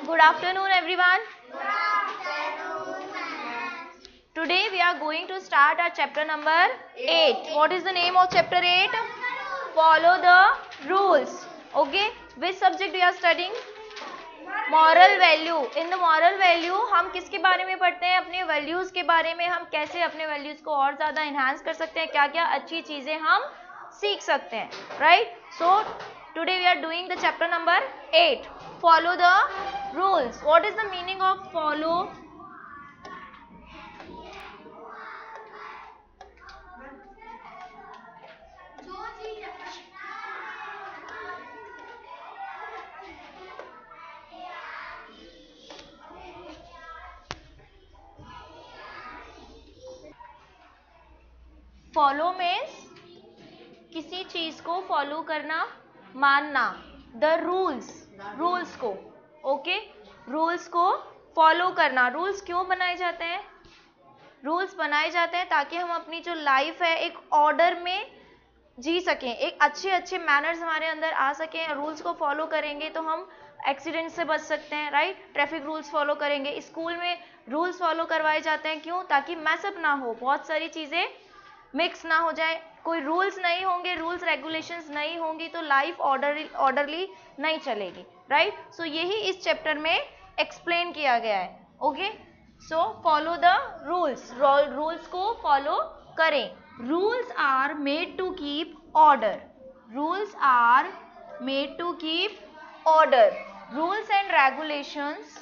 Good afternoon, everyone. Today we are going to start our chapter number 8. What is the name of chapter 8? Follow the rules. Okay. Which subject we are studying? Moral value. In the moral value हम किसके बारे में पढ़ते हैं? अपने values के बारे में. हम कैसे अपने वैल्यूज को और ज्यादा एनहांस कर सकते हैं, क्या क्या अच्छी चीजें हम सीख सकते हैं. Right. So today we are doing the chapter number 8. Follow the rules. What is the meaning of follow? Follow means किसी चीज को फॉलो करना, मानना. द रूल्स को. ओके. रूल्स को फॉलो करना. रूल्स क्यों बनाए जाते हैं? रूल्स बनाए जाते हैं ताकि हम अपनी जो लाइफ है एक ऑर्डर में जी सकें, एक अच्छे मैनर्स हमारे अंदर आ सकें. रूल्स को फॉलो करेंगे तो हम एक्सीडेंट से बच सकते हैं. राइट. ट्रैफिक रूल्स फॉलो करेंगे. स्कूल में रूल्स फॉलो करवाए जाते हैं. क्यों? ताकि मैसअप ना हो, बहुत सारी चीजें मिक्स ना हो जाए. कोई रूल्स नहीं होंगे, रूल्स रेगुलेशंस नहीं होंगी तो लाइफ ऑर्डरली नहीं चलेगी. राइट. सो यही इस चैप्टर में एक्सप्लेन किया गया है. Okay. So follow the rules. Rules को फॉलो करें. Rules are made to keep order. Rules are made to keep order. Rules and regulations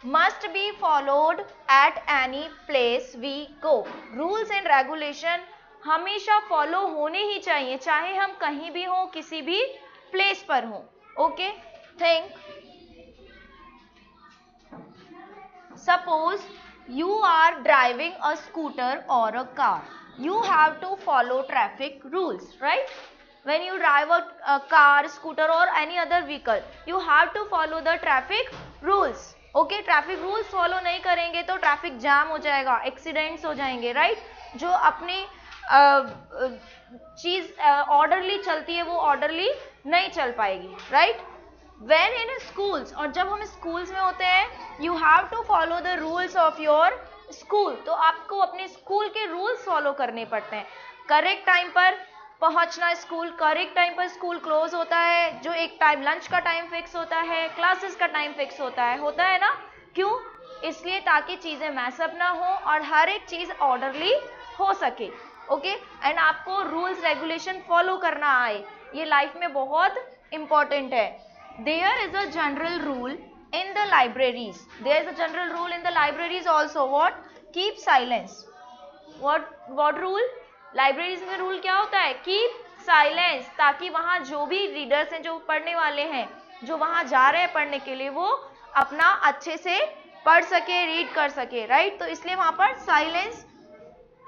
must be followed at any place we go. Rules and regulation हमेशा follow होने ही चाहिए, चाहे हम कहीं भी हो, किसी भी प्लेस पर हो. Okay. Think suppose you are driving a scooter or a car. You have to follow traffic rules, right? When you drive a car, scooter or any other vehicle, you have to follow the traffic rules. Okay. Traffic rules follow नहीं करेंगे तो traffic jam हो जाएगा, accidents हो जाएंगे. Right. जो अपनी चीज ऑर्डरली चलती है वो ऑर्डरली नहीं चल पाएगी. राइट. व्हेन इन स्कूल्स, और जब हम स्कूल्स में होते हैं, you have to follow the rules of your school. तो आपको अपने स्कूल के रूल्स फॉलो करने पड़ते हैं. करेक्ट टाइम पर पहुंचना स्कूल, करेक्ट टाइम पर स्कूल क्लोज होता है, जो एक टाइम लंच का टाइम फिक्स होता है, क्लासेस का टाइम फिक्स होता है ना. क्यों? इसलिए ताकि चीजें मैसअप ना हो और हर एक चीज ऑर्डरली हो सके. ओके. एंड आपको रूल्स रेगुलेशन फॉलो करना आए, ये लाइफ में बहुत इंपॉर्टेंट है. There is a general rule in the libraries. There is a general rule in the libraries also. What? Keep silence. What rule? Libraries में रूल क्या होता है? Keep silence. ताकि वहां जो भी रीडर्स हैं, जो पढ़ने वाले हैं, जो वहां जा रहे हैं पढ़ने के लिए, वो अपना अच्छे से पढ़ सके, रीड कर सके. राइट. तो इसलिए वहां पर साइलेंस,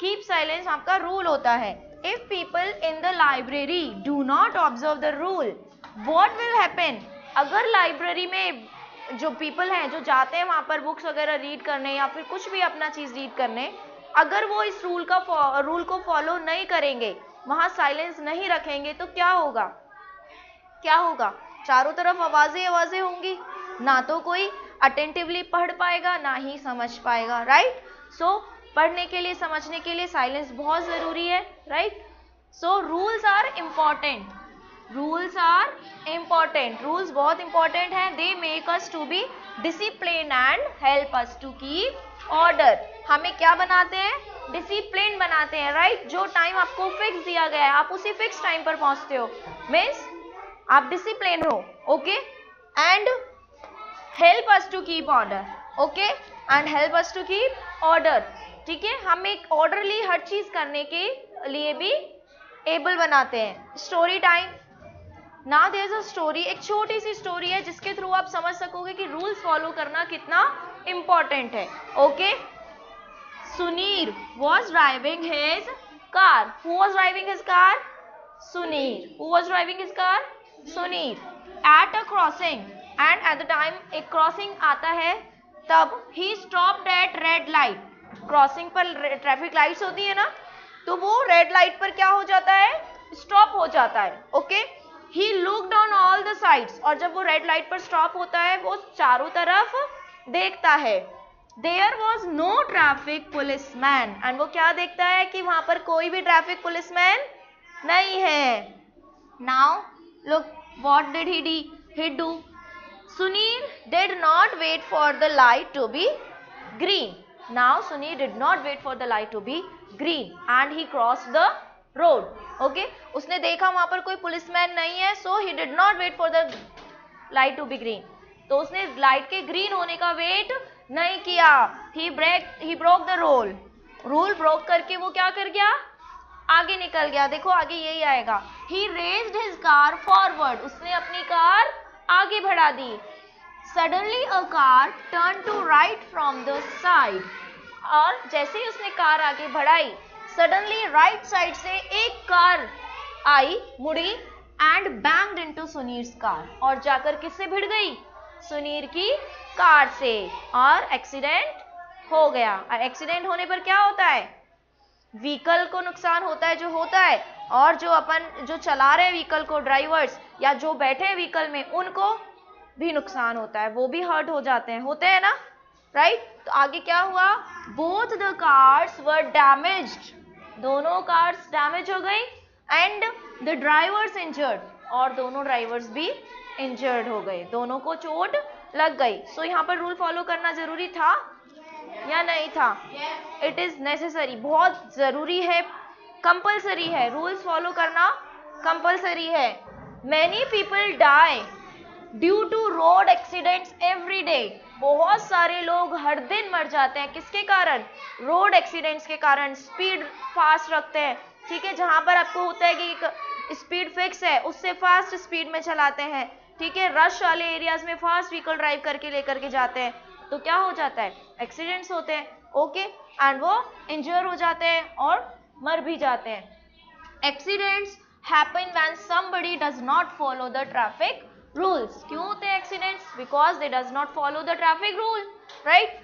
कीप साइलेंस आपका रूल होता है. If people in the library do not observe the rule, what will happen? अगर लाइब्रेरी में जो पीपल हैं, जो जाते हैं वहां पर बुक्स वगैरह रीड करने या फिर कुछ भी अपना चीज रीड करने, अगर वो इस रूल को फॉलो नहीं करेंगे, वहां साइलेंस नहीं रखेंगे, तो क्या होगा? क्या होगा? चारों तरफ आवाजें होंगी, ना तो कोई अटेंटिवली पढ़ पाएगा, ना ही समझ पाएगा. राइट. सो पढ़ने के लिए, समझने के लिए साइलेंस बहुत जरूरी है. Right. So rules are important. Rules are important. Rules बहुत इंपॉर्टेंट है. They make us to be discipline and help us to keep order. हमें क्या बनाते हैं? डिसिप्लिन बनाते हैं. राइट. जो टाइम आपको फिक्स दिया गया है, आप उसी फिक्स टाइम पर पहुंचते हो, मीन्स आप डिसिप्लिन हो. Okay. And help us to keep order. Okay. And help us to keep order. ठीक है. हम एक ऑर्डरली हर चीज करने के लिए भी एबल बनाते हैं. Story time. ना देयर इज अ स्टोरी. एक छोटी सी स्टोरी है जिसके थ्रू आप समझ सकोगे कि रूल्स फॉलो करना कितना इंपॉर्टेंट है. Okay. Sunir was driving his car. Who was driving his car? Sunir. Who was driving his car? Sunir. At a crossing, and at the time एक क्रॉसिंग आता है, तब he stopped at red light. Crossing पर traffic lights होती है ना, तो वो रेड लाइट पर क्या हो जाता है? स्टॉप हो जाता है. Okay. He looked on all the sides, और जब वो रेड लाइट पर स्टॉप होता है वो चारों तरफ देखता है. There was no traffic policeman, and वो क्या देखता है कि वहां पर कोई भी ट्रैफिक पुलिसमैन नहीं है. Now look what did he do. Sunil did not wait for the light to be green. Now Sunil did not wait for the light to be green and he crossed the road. Okay? उसने देखा वहां पर कोई policeman नहीं है, so he did not wait for the light to be green. तो उसने light के ग्रीन होने का वेट नहीं किया. He broke the rule. Rule broke करके वो क्या कर गया, आगे निकल गया. देखो आगे यही आएगा. He raised his car forward. उसने अपनी कार आगे बढ़ा दी. Suddenly a car turned to right from the side. और जैसे ही उसने कार आगे बढ़ाई, suddenly right side से एक कार आई, मुड़ी, and banged into सुनीर's car. और जाकर किससे भिड़ गई, सुनीर की कार से, और एक्सीडेंट हो गया. और एक्सीडेंट होने पर क्या होता है, व्हीकल को नुकसान होता है जो होता है, और जो चला रहे व्हीकल को, ड्राइवर्स या जो बैठे हैं व्हीकल में, उनको भी नुकसान होता है, वो भी हर्ट हो जाते हैं, होते हैं ना, राइट. तो आगे क्या हुआ, both the cars were damaged. दोनों कार्स डैमेज हो गई, एंड द ड्राइवर्स इंजर्ड, और दोनों ड्राइवर्स भी इंजर्ड हो गए, दोनों को चोट लग गई. सो यहाँ पर रूल फॉलो करना जरूरी था या नहीं था? इट इज नेसेसरी, बहुत जरूरी है, कंपल्सरी है, रूल्स फॉलो करना कंपल्सरी है. Many people die due to road accidents every day. बहुत सारे लोग हर दिन मर जाते हैं, किसके कारण, रोड एक्सीडेंट्स के कारण. स्पीड फास्ट रखते हैं, ठीक है, जहां पर आपको होता है कि स्पीड फिक्स है उससे फास्ट स्पीड में चलाते हैं, ठीक है, रश वाले एरियाज में फास्ट व्हीकल ड्राइव करके लेकर के जाते हैं, तो क्या हो जाता है, एक्सीडेंट्स होते हैं. ओके, एंड वो इंजर हो जाते हैं और मर भी जाते हैं. Accidents happen when somebody does not follow the traffic rules. क्यों होते हैं accidents, because they does not follow the traffic rule, right.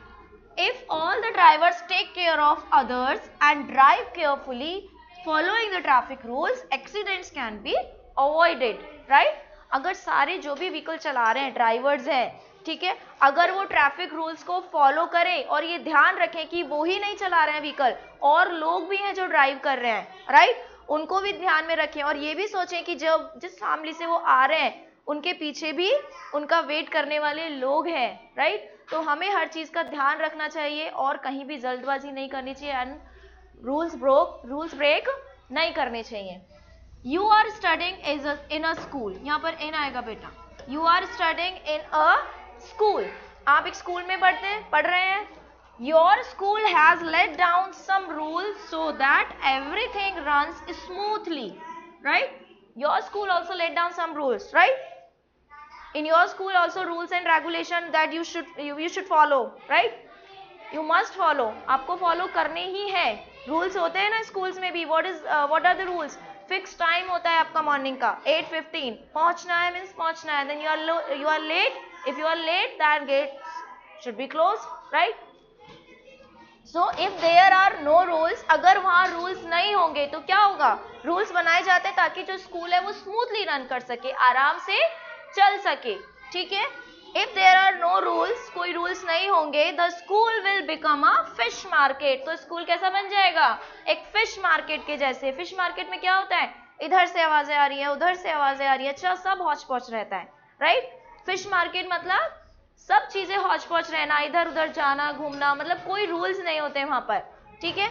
If all the drivers take care of others and drive carefully following the traffic rules, accidents can be avoided, right. अगर सारे जो भी vehicle चला रहे हैं, drivers हैं, ठीक है, अगर वो ट्रैफिक रूल्स को फॉलो करें और ये ध्यान रखें कि वो ही नहीं चला रहे हैं व्हीकल, और लोग भी हैं जो ड्राइव कर रहे हैं, राइट, उनको भी ध्यान में रखें, और ये भी सोचें कि जब जिस फैमिली से वो आ रहे हैं उनके पीछे भी उनका वेट करने वाले लोग हैं, राइट. तो हमें हर चीज का ध्यान रखना चाहिए और कहीं भी जल्दबाजी नहीं करनी चाहिए, एंड रूल्स ब्रेक नहीं करने चाहिए. You are studying in a school, यहाँ पर इन आएगा बेटा. You are studying in a school, आप एक स्कूल में पढ़ रहे हैं. Your school has let down some rules so that everything runs smoothly, right. Your school also let down some rules, right. In your school also rules and regulation that you should follow, right. You must follow, आपको follow करने ही है. rules होते हैं ना schools में भी. what are the rules? fixed time होता है आपका morning का 8:15, पहुंचना है means पहुंचना है. then you are late, if you are late then gates should be closed, right. so if there are no rules, अगर वहाँ rules नहीं होंगे तो क्या होगा, rules बनाए जाते हैं ताकि जो school है वो smoothly run कर सके, आराम से चल सके, ठीक है. If there are no rules, कोई रूल्स नहीं होंगे, the school will become a fish market. तो स्कूल कैसा बन जाएगा, एक फिश मार्केट के जैसे. फिश मार्केट में क्या होता है, इधर से आवाजें आ रही है, उधर से आवाजें आ रही है, अच्छा सब हौच पौच रहता है, राइट. फिश मार्केट मतलब सब चीजें हौच पौच रहना, इधर उधर जाना घूमना, मतलब कोई रूल्स नहीं होते वहां पर, ठीक है.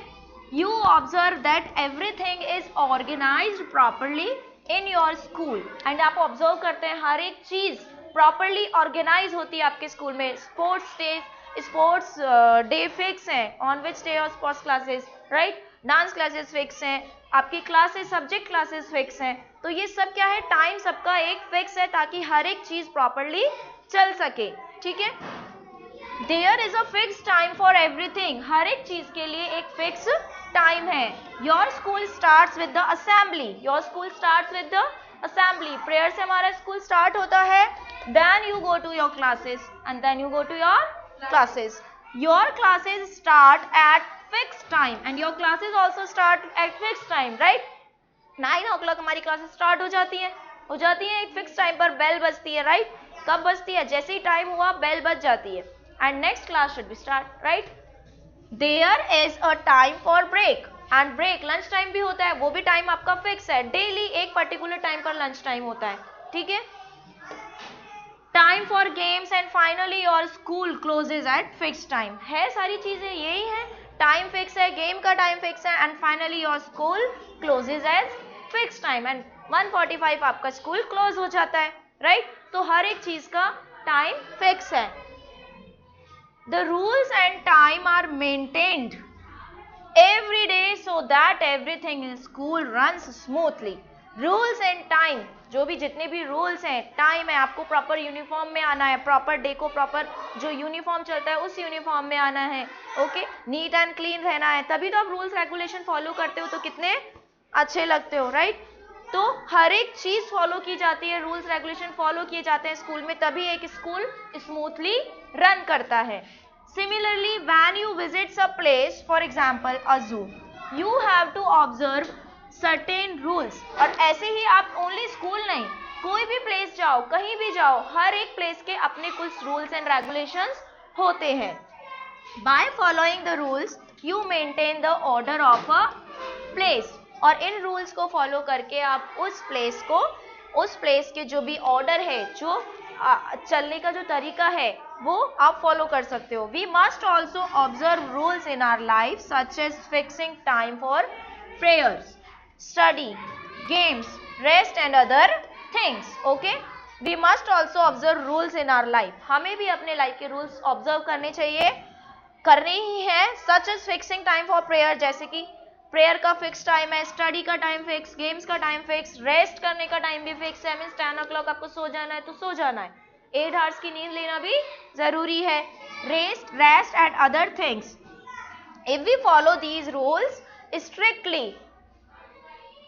You observe that everything is organized properly in your school, and आप ऑब्जर्व करते हैं हर एक चीज प्रॉपरली ऑर्गेनाइज होती है आपके स्कूल में. स्पोर्ट्स डे फिक्स है, ऑन विच डे और sports classes, right. Dance classes fix हैं, आपकी क्लासेस सब्जेक्ट क्लासेस फिक्स हैं. तो ये सब क्या है, टाइम सबका एक फिक्स है ताकि हर एक चीज प्रॉपरली चल सके, ठीक है. There is a fix time for everything, हर एक चीज के लिए एक फिक्स टाइम है. Your school starts with the assembly, your school starts with the assembly. Prayer से हमारा स्कूल स्टार्ट होता है. Then you go to your classes and then you go to your classes. Your classes start at fix time and your classes also start at fix time, right. 9 o'clock हमारी classes start हो जाती हैं, हो जाती है, एक fix time पर bell बजती है, राइट? कब बजती है? जैसे ही टाइम हुआ बेल बज जाती है, and next class should be start, right? There is a time for break, and break lunch time भी होता है, वो भी टाइम आपका फिक्स है, डेली एक पर्टिकुलर टाइम पर लंच टाइम होता है, ठीक है? Time for games and finally your school closes at fix time, है सारी चीजें यही है, टाइम फिक्स है, गेम का टाइम फिक्स है, and finally your school closes at fix time, and 1:45 आपका स्कूल क्लोज हो जाता है, राइट? तो हर एक चीज का टाइम फिक्स है. The rules and time are maintained every day so that everything in school runs smoothly. Rules and time, जो भी जितने भी रूल्स हैं, टाइम है, आपको प्रॉपर यूनिफॉर्म में आना है, प्रॉपर डे को प्रॉपर जो यूनिफॉर्म चलता है उस यूनिफॉर्म में आना है, ओके? नीट एंड क्लीन रहना है, तभी तो आप रूल्स रेगुलेशन फॉलो करते हो, तो कितने अच्छे लगते हो, राइट? तो हर एक चीज फॉलो की जाती है, रूल्स रेगुलेशन फॉलो किए जाते हैं स्कूल में, तभी एक स्कूल स्मूथली रन करता है. Similarly, when you visit a place, for example a zoo, you have to observe certain rules. और ऐसे ही आप ओनली स्कूल नहीं, कोई भी प्लेस जाओ, कहीं भी जाओ, हर एक प्लेस के अपने कुछ रूल्स एंड रेगुलेशंस होते हैं. By following the rules, you maintain the order of a place. और इन रूल्स को फॉलो करके आप उस प्लेस के जो भी ऑर्डर है, जो चलने का जो तरीका है, वो आप फॉलो कर सकते हो. We must also observe rules in our life such as fixing time for prayers, study, games, rest and other things, okay? We must also observe rules in our life, हमें भी अपने लाइफ के rules observe करने चाहिए, करने ही है. Such as fixing time for prayer, जैसे कि प्रेयर का फिक्स टाइम है, स्टडी का टाइम फिक्स, गेम्स का टाइम फिक्स, रेस्ट करने का टाइम भी फिक्स है, मीन्स 10 o'clock आपको सो जाना है तो सो जाना है, 8 hours की नींद लेना भी जरूरी है. Rest and other things. If we follow these rules strictly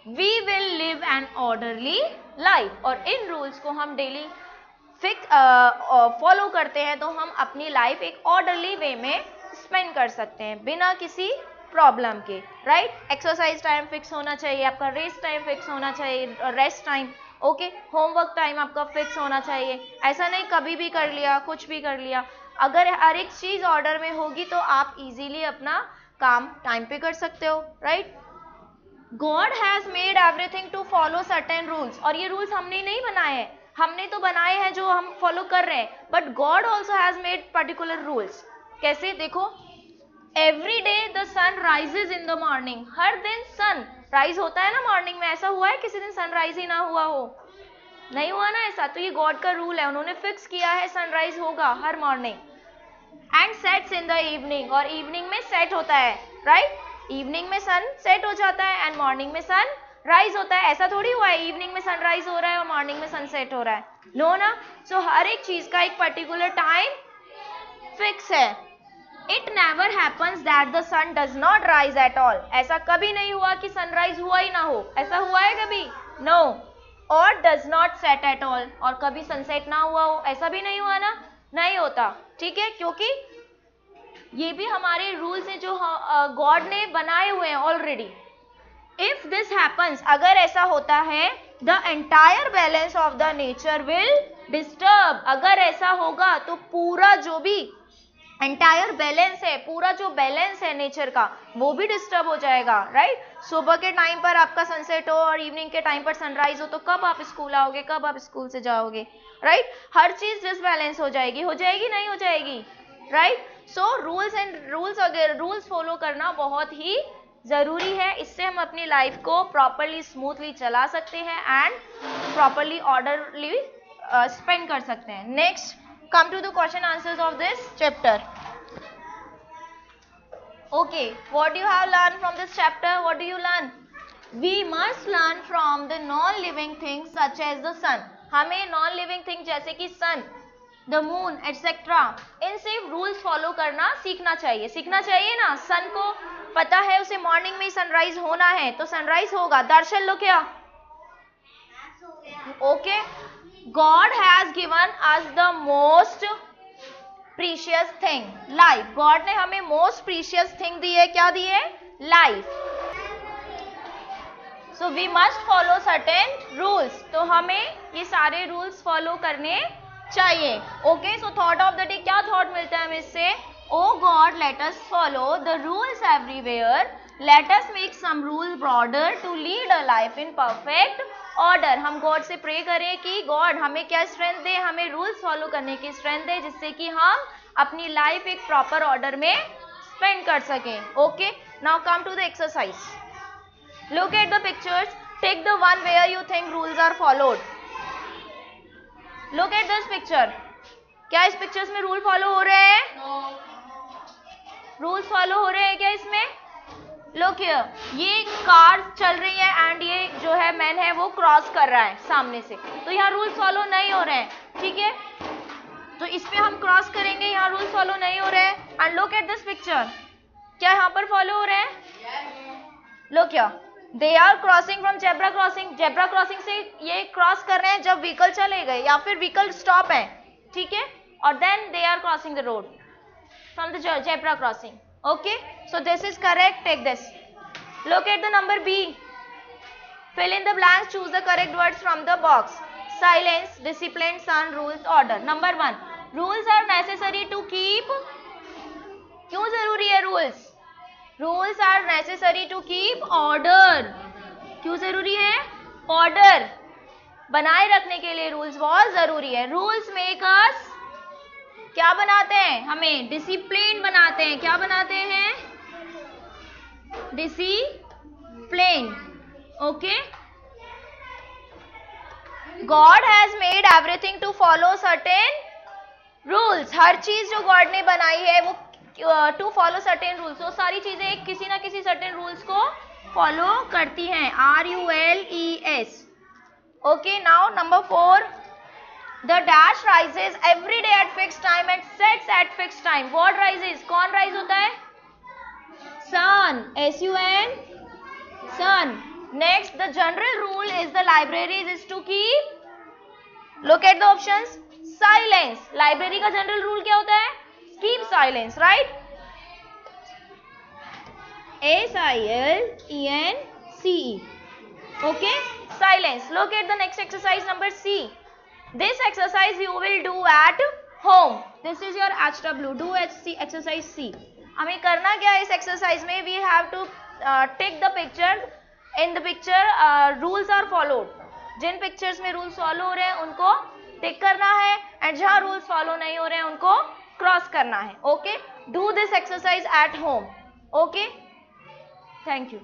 we will live an orderly life. और इन रूल्स को हम डेली फॉलो करते हैं तो हम अपनी लाइफ एक ऑर्डरली वे में स्पेंड कर सकते हैं, बिना किसी प्रॉब्लम के, राइट? एक्सरसाइज टाइम फिक्स होना चाहिए आपका, रेस्ट टाइम फिक्स होना चाहिए, rest time, okay? Homework time आपका फिक्स होना चाहिए, ऐसा नहीं कभी भी कर लिया, कुछ भी कर लिया. अगर हर एक चीज ऑर्डर में होगी तो आप इजीली अपना काम टाइम पे कर सकते हो, right? God has made everything to follow certain rules. और ये रूल्स हमने नहीं बनाए हैं, हमने तो बनाए हैं जो हम फॉलो कर रहे हैं, but God also has made particular rules. कैसे? देखो, every day the sun rises in the morning. हर दिन सन राइज होता है ना मॉर्निंग में. ऐसा हुआ है किसी दिन सनराइज ही ना हुआ हो? नहीं हुआ ना ऐसा. तो ये गॉड का रूल है, उन्होंने फिक्स किया है सनराइज होगा हर morning. And sets in the evening, और इवनिंग में सेट होता है, राइट? इवनिंग में सन सेट हो जाता है एंड मॉर्निंग में सन राइज होता है. ऐसा थोड़ी हुआ है इवनिंग में सनराइज हो रहा है और मॉर्निंग में सनसेट हो रहा है, नो ना. सो हर एक चीज का एक पर्टिकुलर टाइम फिक्स है. It never happens that the sun does not rise at all. ऐसा कभी नहीं हुआ कि सनराइज हुआ ही ना हो. ऐसा हुआ है कभी? No. और does not set at all. और कभी सनसेट ना हुआ हो, ऐसा भी नहीं हुआ ना? नहीं होता, ठीक है? क्योंकि ये भी हमारे रूल्स हैं जो गॉड ने बनाए हुए हैं ऑलरेडी. If this happens, अगर ऐसा होता है, the entire balance of the nature will disturb. अगर ऐसा होगा तो पूरा जो भी एंटायर बैलेंस है, पूरा जो बैलेंस है नेचर का, वो भी डिस्टर्ब हो जाएगा, राइट? सुबह के टाइम पर आपका सनसेट हो और इवनिंग के टाइम पर सनराइज हो, तो कब आप स्कूल आओगे, कब आप स्कूल से जाओगे, राइट? हर चीज डिसबैलेंस हो जाएगी, नहीं हो जाएगी, राइट? सो रूल्स फॉलो करना बहुत ही जरूरी है. इससे हम अपनी लाइफ को प्रॉपरली स्मूथली चला सकते हैं एंड प्रॉपरली ऑर्डरली स्पेंड कर सकते हैं. Next, come to the question answers of this chapter. Okay, what do you have learned from this chapter? What do you learn? We must learn from the non-living things such as the sun. हमें non-living things जैसे कि sun, the moon, etc. इनसे rules follow करना सीखना चाहिए ना. सन को पता है उसे मॉर्निंग में ही सनराइज होना है, तो सनराइज होगा. दर्शन लो क्या? Okay. God has given us the most precious thing, life. God ने हमें most precious thing दी है. क्या दी है? Life. So we must follow certain rules, तो हमें ये सारे रूल्स फॉलो करने चाहिए। Okay, so thought of the day, क्या थॉट मिलता है हमें इससे? O God let us follow the rules everywhere, let us make some rule broader to lead a life in perfect order. हम गॉड से pray करें कि गॉड हमें क्या स्ट्रेंथ दे, हमें रूल्स फॉलो करने की स्ट्रेंथ दे, जिससे कि हम अपनी लाइफ एक प्रॉपर ऑर्डर में स्पेंड कर सकें। Okay, now come to the exercise. Look at the pictures, take the one where you think rules are followed. Look at this picture, क्या इस पिक्चर्स में रूल फॉलो हो रहे हैं? रूल्स फॉलो हो रहे हैं क्या इसमें? लुक हियर, ये कार चल रही है एंड ये जो है मैन है वो क्रॉस कर रहा है सामने से, तो यहाँ रूल्स फॉलो नहीं हो रहे हैं, ठीक है? तो इस पे हम क्रॉस करेंगे, यहाँ रूल्स फॉलो नहीं हो रहे हैं। And look at this picture, क्या यहाँ पर फॉलो हो रहे हैं? Look here, they are crossing from zebra crossing, zebra crossing से ये क्रॉस कर रहे हैं जब व्हीकल चले गए या फिर व्हीकल स्टॉप है, ठीक है? और then they are crossing the road from the zebra crossing. Okay, so this is correct. Take this. Look at the number B. Fill in the blanks. Choose the correct words from the box. Silence, discipline, sun, rules, order. Number 1. Rules are necessary to keep. क्यों जरूरी है rules? Rules are necessary to keep order. क्यों जरूरी है? Order बनाए रखने के लिए rules बहुत जरूरी है. Rules make us क्या बनाते हैं? हमें डिसिप्लिन बनाते हैं। क्या बनाते हैं? Discipline. Okay, God has made everything to follow certain rules. हर चीज जो गॉड ने बनाई है वो टू फॉलो सर्टेन रूल्स, वो सारी चीजें किसी ना किसी सर्टेन रूल्स को फॉलो करती हैं। RULES। Okay, now number 4, the dash rises every day at fixed time and sets at fixed time. What rises? कौन rise होता है? Sun, SUN, sun. Next, the general rule is the libraries is to keep. Look at the options. Silence. Library का general rule क्या होता है? Keep silence, right? SILENCE. Okay, silence. Look at the next exercise number C. This exercise you will do at home. This is your HW. Do exercise C. हमें करना क्या है इस exercise में? We have to take the picture. In the picture, rules are followed. जिन pictures में rules follow हो रहे हैं उनको टिक करना है एंड जहाँ रूल्स फॉलो नहीं हो रहे हैं उनको क्रॉस करना है. Okay, do this exercise at home. Okay, thank you.